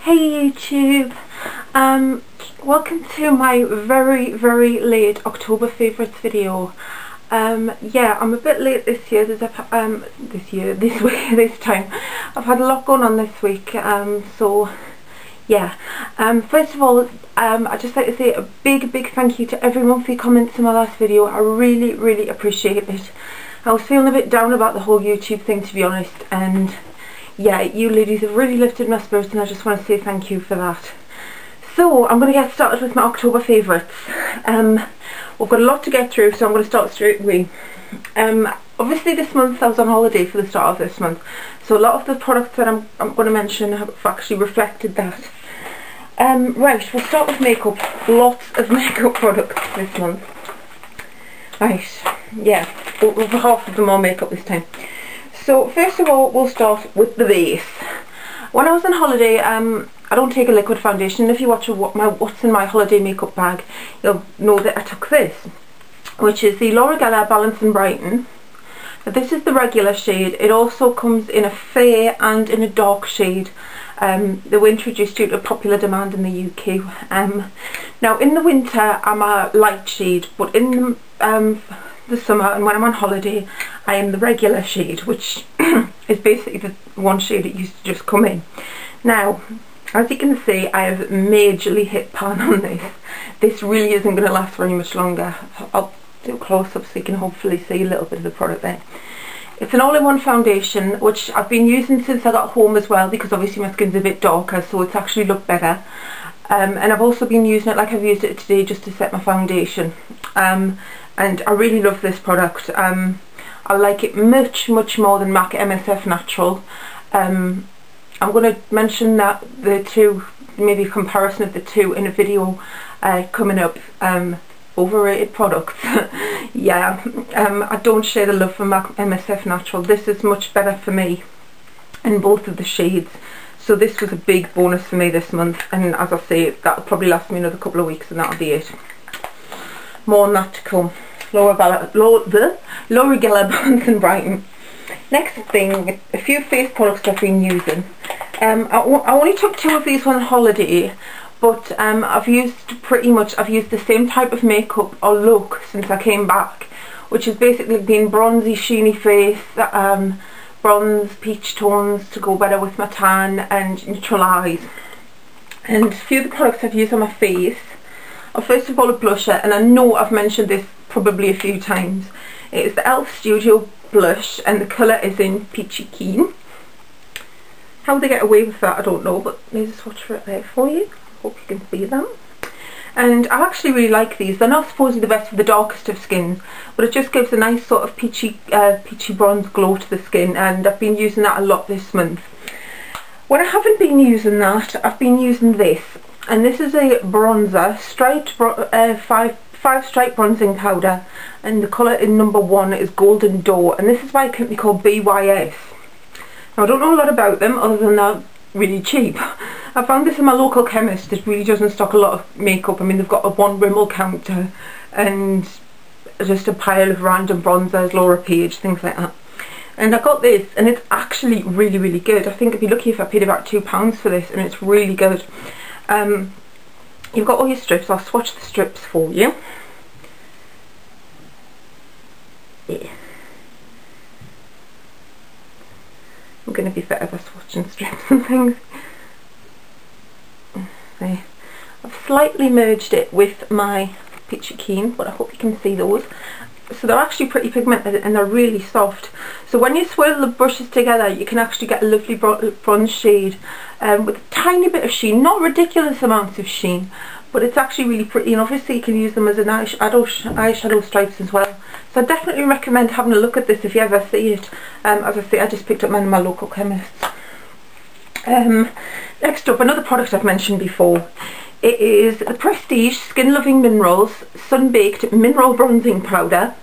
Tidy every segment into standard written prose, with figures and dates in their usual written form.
Hey YouTube, welcome to my very late October favourites video. Yeah, I'm a bit late this year. This time. I've had a lot going on this week. So yeah. First of all, I'd just like to say a big thank you to everyone for your comments in my last video. I really appreciate it. I was feeling a bit down about the whole YouTube thing, to be honest, and yeah, you ladies have really lifted my spirits, and I just want to say thank you for that. So I'm going to get started with my October favourites. We've got a lot to get through, so I'm going to start straight away. Obviously this month I was on holiday for the start of this month, so a lot of the products that I'm going to mention have actually reflected that. Right, we'll start with makeup. Lots of makeup products this month. Right, yeah, half of them are makeup this time. So first of all, we'll start with the base. When I was on holiday, I don't take a liquid foundation. If you watch what's in my holiday makeup bag, you'll know that I took this, which is the Lauder Balance and Brighten. Now, this is the regular shade. It also comes in a fair and in a dark shade. They were introduced due to popular demand in the UK. Now in the winter I'm a light shade, but in the summer and when I'm on holiday I am the regular shade, which is basically the one shade that used to just come in. Now, as you can see, I have majorly hit pan on this. This really isn't going to last very much longer. I'll do a close-up so you can hopefully see a little bit of the product there. It's an all-in-one foundation, which I've been using since I got home as well, because obviously my skin's a bit darker, so it's actually looked better. And I've also been using it like I've used it today, just to set my foundation. And I really love this product. I like it much more than MAC MSF Natural. I'm going to mention that the two, maybe a comparison of the two in a video coming up. Overrated products. Yeah, I don't share the love for MAC MSF Natural. This is much better for me in both of the shades. So this was a big bonus for me this month, and as I say, that'll probably last me another couple of weeks and that'll be it. More on that to come. Lauder Balance and Brighten. Next thing, a few face products I've been using. I only took 2 of these on holiday, but I've used the same type of makeup or look since I came back, which has basically been bronzy, sheeny face, bronze, peach tones to go better with my tan, and neutral eyes. And a few of the products I've used on my face are first of all a blusher, and I know I've mentioned this probably a few times. It is the e.l.f. Studio blush, and the colour is in Peachykeen. How they get away with that I don't know, but let me just swatch for it there for you. Hope you can see them. And I actually really like these. They're not supposedly the best for the darkest of skins, but it just gives a nice sort of peachy bronze glow to the skin, and I've been using that a lot this month. When I haven't been using that, I've been using this, and this is a bronzer, striped 5 stripe bronzing powder, and the colour in number 1 is Golden Dore, and this is by a company called BYS. Now I don't know a lot about them other than they're really cheap. I found this in my local chemist that really doesn't stock a lot of makeup. I mean, they've got a 1 Rimmel counter and just a pile of random bronzers, Laura Page, things like that. And I got this, and it's actually really good. I think I'd be lucky if I paid about £2 for this, and it's really good. You've got all your strips. I'll swatch the strips for you. Yeah. I'm going to be better at swatching strips and things. There. I've slightly merged it with my Peachykeen, but I hope you can see those. So they're actually pretty pigmented and they're really soft. So when you swirl the brushes together, you can actually get a lovely bronze shade with a tiny bit of sheen, not ridiculous amounts of sheen, but it's actually really pretty. And obviously you can use them as an eyeshadow stripes as well. So I definitely recommend having a look at this if you ever see it. As I say, I just picked up mine in my local chemist. Next up, another product I've mentioned before. It is the Prestige Skin Loving Minerals Sun Baked Mineral Bronzing Powder.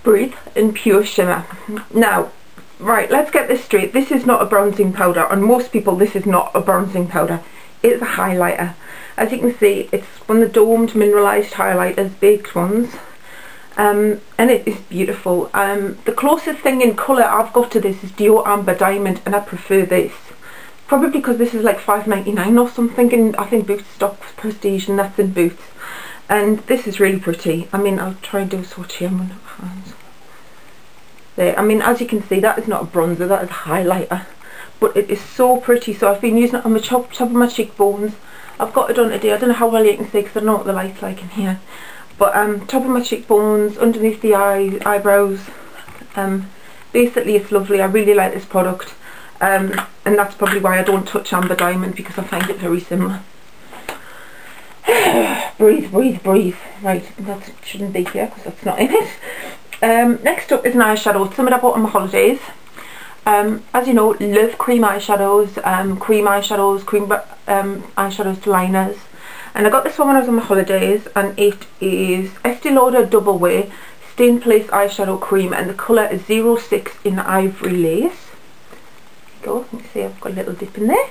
Breathe and Pure Shimmer. Now, right, let's get this straight. This is not a bronzing powder. On most people, this is not a bronzing powder. It's a highlighter. As you can see, it's one of the domed mineralised highlighters, baked ones. And it is beautiful. The closest thing in colour I've got to this is Dore Amber Diamond, and I prefer this. probably because this is like £5.99 or something, and I think Boots stocks Prestige, and that's in Boots. And this is really pretty. I mean, I'll try and do a swatch here on my hands. There, I mean, as you can see, that is not a bronzer, that is a highlighter. But it is so pretty. So I've been using it on the top of my cheekbones. I've got it on today. I don't know how well you can see because I don't know what the light's like in here. But top of my cheekbones, underneath the eyebrows. Basically, it's lovely. I really like this product. And that's probably why I don't touch Amber Diamond, because I find it very similar. Breathe, breathe, breathe. Right, that shouldn't be here because that's not in it. Next up is an eyeshadow. It's something I bought on my holidays. As you know, love cream eyeshadows, cream eyeshadows to liners. And I got this one when I was on my holidays, and it is Estee Lauder Double Wear Stain Place Eyeshadow Cream, and the colour is 06 in Ivory Lace. There you go, you can see I've got a little dip in there.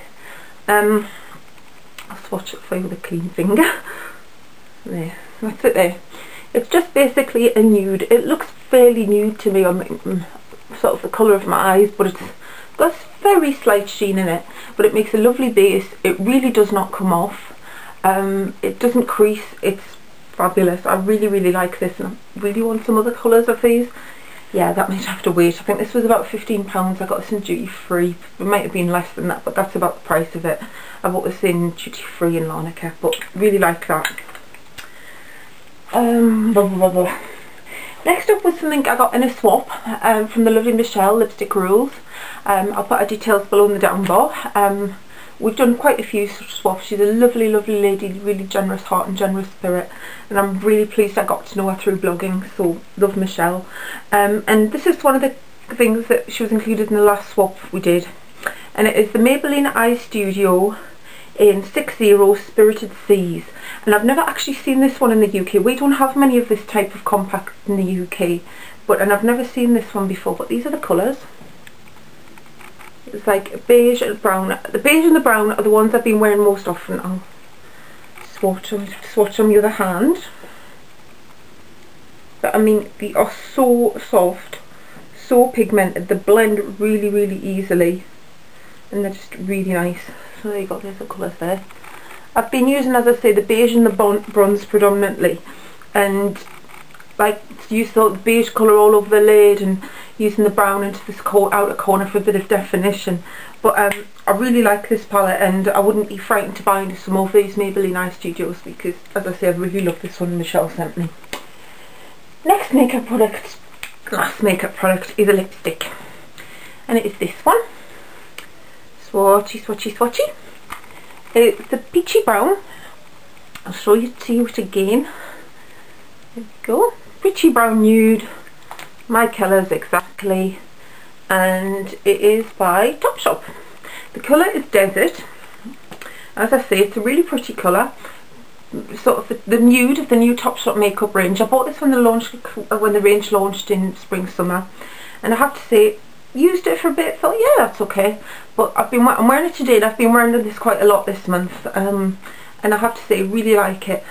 I'll swatch it for you with a clean finger. There, that's it there. It's just basically a nude. It looks fairly nude to me on sort of the colour of my eyes, but it's got a very slight sheen in it. But it makes a lovely base. It really does not come off. It doesn't crease. It's fabulous. I really, really like this, and I really want some other colours of these. Yeah, that might have to wait. I think this was about £15. I got this in duty free. It might have been less than that, but that's about the price of it. I bought this in duty free in Larnaca, but really like that. Next up was something I got in a swap from the lovely Michelle Lipstick Rules. I'll put her details below in the down bar. We've done quite a few swaps. She's a lovely, lovely lady, really generous heart and generous spirit, and I'm really pleased I got to know her through blogging, so love Michelle. And this is one of the things that she was included in the last swap we did, and it is the Maybelline Eye Studio in 60 Spirited Seas. And I've never actually seen this one in the UK. We don't have many of this type of compact in the UK, and I've never seen this one before, but these are the colours. It's like beige and brown. The beige and the brown are the ones I've been wearing most often. I'll swatch on the other hand. But I mean, they are so soft, so pigmented. They blend really, really easily, and they're just really nice. So there you go, there's the colours there. I've been using, as I say, the beige and the bronze predominantly, and like use the beige colour all over the lid and using the brown into this outer corner for a bit of definition. But I really like this palette, and I wouldn't be frightened to buy into some more of these Maybelline Eye Studios, because as I say, I really love this one Michelle sent me. Next makeup product, last makeup product, is a lipstick, and it is this one. Swatchy, swatchy, swatchy. It's the peachy brown. I'll show you to it again. There we go. Peachy brown nude. My colours exactly. And it is by Topshop. The colour is Desert. As I say, it's a really pretty colour. Sort of the nude of the new Topshop makeup range. I bought this when the range launched in spring summer, and I have to say, used it for a bit, thought yeah, that's okay. But I'm wearing it today, and I've been wearing this quite a lot this month, and I have to say, really like it.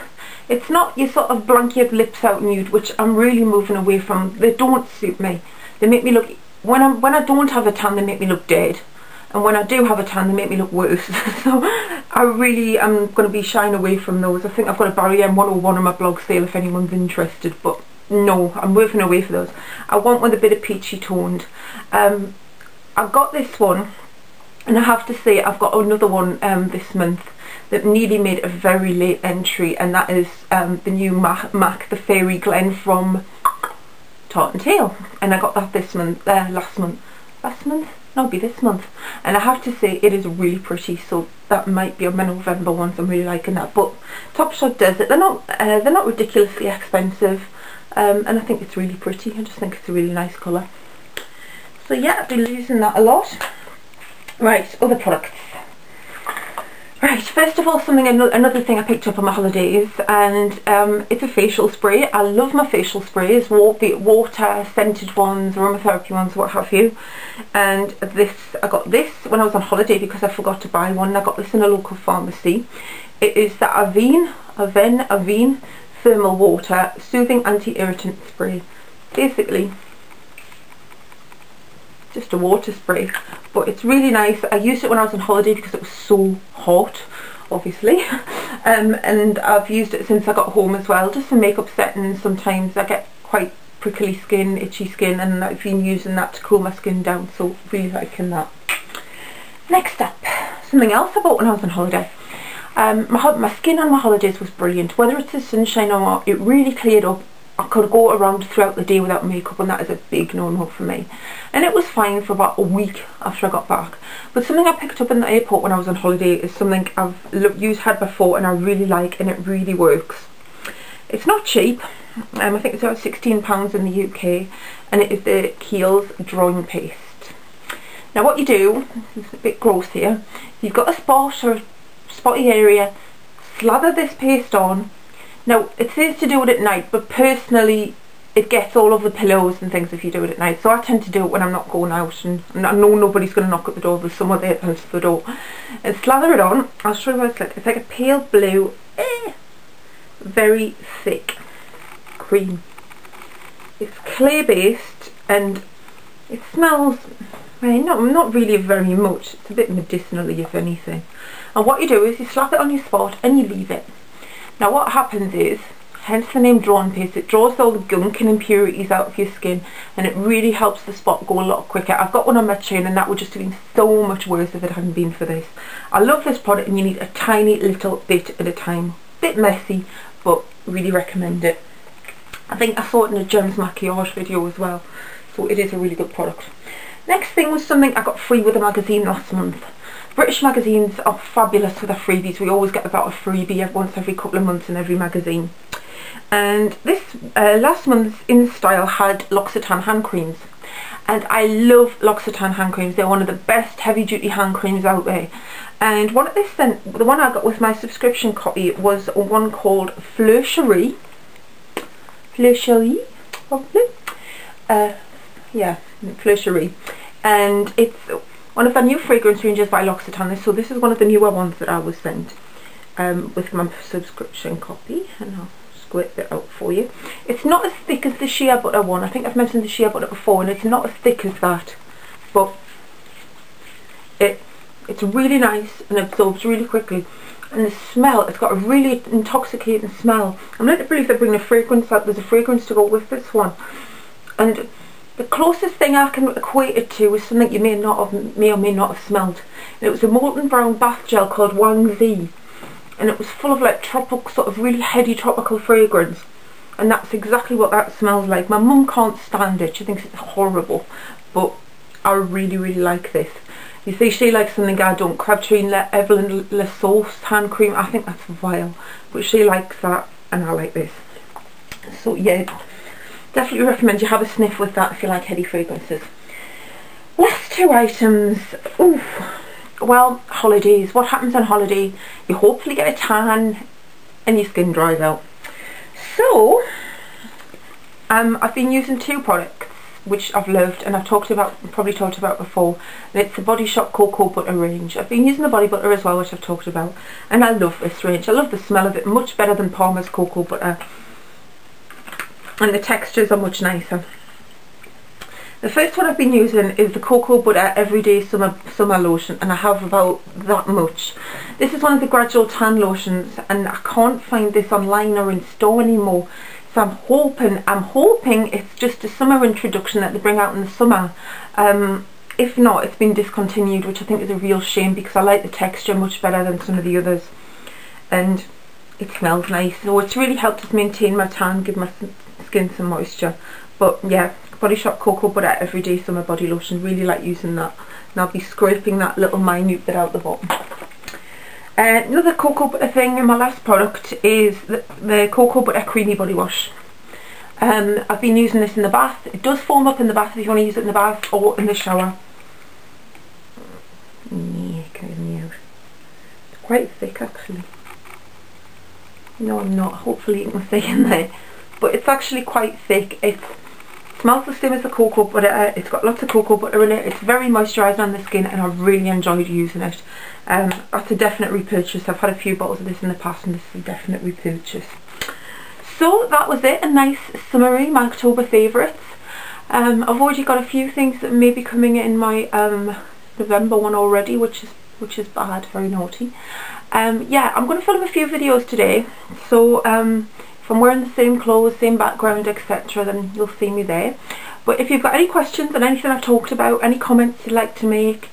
It's not your sort of blank your lips out nude, which I'm really moving away from. They don't suit me. They make me look, when I don't have a tan, they make me look dead, and when I do have a tan, they make me look worse. So I really am going to be shying away from those. I think I've got a Barry M101 on my blog sale if anyone's interested, but no, I'm moving away from those. I want one with a bit of peachy toned. I got this one, and I have to say I've got another one this month that nearly made a very late entry, and that is the new MAC the Fairy Glen from Tarte and Tail, and I got that this month, last month, no, it'll be this month, and I have to say it is really pretty, so that might be on my November ones. I'm really liking that. But Topshop does it. They're not ridiculously expensive, and I think it's really pretty. I just think it's a really nice colour. So yeah, I've been using that a lot. Right, other products. Right, first of all, another thing I picked up on my holidays, and it's a facial spray. I love my facial sprays, be it water, scented ones, aromatherapy ones, what have you. And I got this when I was on holiday because I forgot to buy one. I got this in a local pharmacy. It is the Avene Thermal Water Soothing Anti-Irritant Spray. Basically, just a water spray, but it's really nice. I used it when I was on holiday because it was so hot, obviously, and I've used it since I got home as well, just for makeup settings. Sometimes I get quite prickly skin, itchy skin, and I've been using that to cool my skin down, so really liking that. Next up, something else I bought when I was on holiday. My skin on my holidays was brilliant. Whether it's the sunshine or not, it really cleared up. I could go around throughout the day without makeup, and that is a big no-no for me. And it was fine for about a week after I got back. But something I picked up in the airport when I was on holiday is something I've had before and I really like, and it really works. It's not cheap. I think it's about £16 in the UK, and it is the Kiehls drawing paste. Now what you do, it's a bit gross here, you've got a spot or a spotty area, slather this paste on. Now it says to do it at night, but personally it gets all over the pillows and things if you do it at night, so I tend to do it when I'm not going out and I know nobody's going to knock at the door, there's someone there to answer the door. And slather it on. I'll show you what it's like. It's like a pale blue, very thick cream. It's clay based and it smells, not really very much, it's a bit medicinally if anything. And what you do is you slap it on your spot and you leave it. Now what happens is, hence the name drawing paste, it draws all the gunk and impurities out of your skin, and it really helps the spot go a lot quicker. I've got one on my chin and that would just have been so much worse if it hadn't been for this. I love this product, and you need a tiny little bit at a time. Bit messy, but really recommend it. I think I saw it in a Gems Maquillage video as well, so it is a really good product. Next thing was something I got free with a magazine last month. British magazines are fabulous with their freebies. We always get about a freebie once every couple of months in every magazine. And this last month's In Style had L'Occitane hand creams. And I love L'Occitane hand creams. They're one of the best heavy duty hand creams out there. And one that they sent, the one I got with my subscription copy, was one called Fleur Cherie. Fleur Cherie, probably. Yeah, Fleur Cherie. And it's one of the new fragrance ranges by L'Occitane. So this is one of the newer ones that I was sent with my subscription copy. And I'll squirt it out for you. It's not as thick as the shea butter one. I think I've mentioned the shea butter before, and it's not as thick as that. But it's really nice and absorbs really quickly. And the smell, it's got a really intoxicating smell. I'm led to believe they're bringing a fragrance out. There's a fragrance to go with this one. And the closest thing I can equate it to is something you may or may not have smelled. And it was a molten brown bath gel called Wang Zi. And it was full of like tropical, sort of really heady tropical fragrance. And that's exactly what that smells like. My mum can't stand it. She thinks it's horrible. But I really, really like this. You see, she likes something I don't. Crabtree Evelyn La Sauce hand cream. I think that's vile. But she likes that and I like this. So yeah, definitely recommend you have a sniff with that if you like heady fragrances. Last two items. Ooh. Well, holidays. What happens on holiday? You hopefully get a tan and your skin dries out. So, I've been using two products which I've loved and I've probably talked about before. And it's the Body Shop Cocoa Butter range. I've been using the body butter as well, which I've talked about. And I love this range. I love the smell of it, much better than Palmer's cocoa butter. And the textures are much nicer. The first one I've been using is the Cocoa Butter Everyday Summer Lotion, and I have about that much. This is one of the gradual tan lotions, and I can't find this online or in store anymore. So I'm hoping it's just a summer introduction that they bring out in the summer. If not, it's been discontinued, which I think is a real shame because I like the texture much better than some of the others. And it smells nice, so it's really helped us maintain my tan, give my skin some moisture. But yeah, Body Shop Cocoa Butter Everyday Summer Body Lotion, really like using that. And I'll be scraping that little minute bit out the bottom. Another cocoa butter thing in my last product is the Cocoa Butter Creamy Body Wash. I've been using this in the bath. It does foam up in the bath if you want to use it in the bath or in the shower. Yeah, getting me out. It's quite thick actually. No, I'm not. Hopefully you can see in there. But it's actually quite thick. It smells the same as the cocoa butter. It's got lots of cocoa butter in it. It's very moisturising on the skin and I really enjoyed using it. That's a definite repurchase. I've had a few bottles of this in the past and this is a definite repurchase. So that was it. A nice summary, my October favourites. I've already got a few things that may be coming in my November one already, which is bad, very naughty. Yeah, I'm going to film a few videos today, so if I'm wearing the same clothes, same background, etc., then you'll see me there. But if you've got any questions on anything I've talked about, any comments you'd like to make,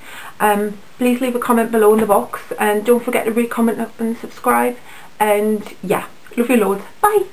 please leave a comment below in the box, and don't forget to re-comment and subscribe. And yeah, love you loads. Bye.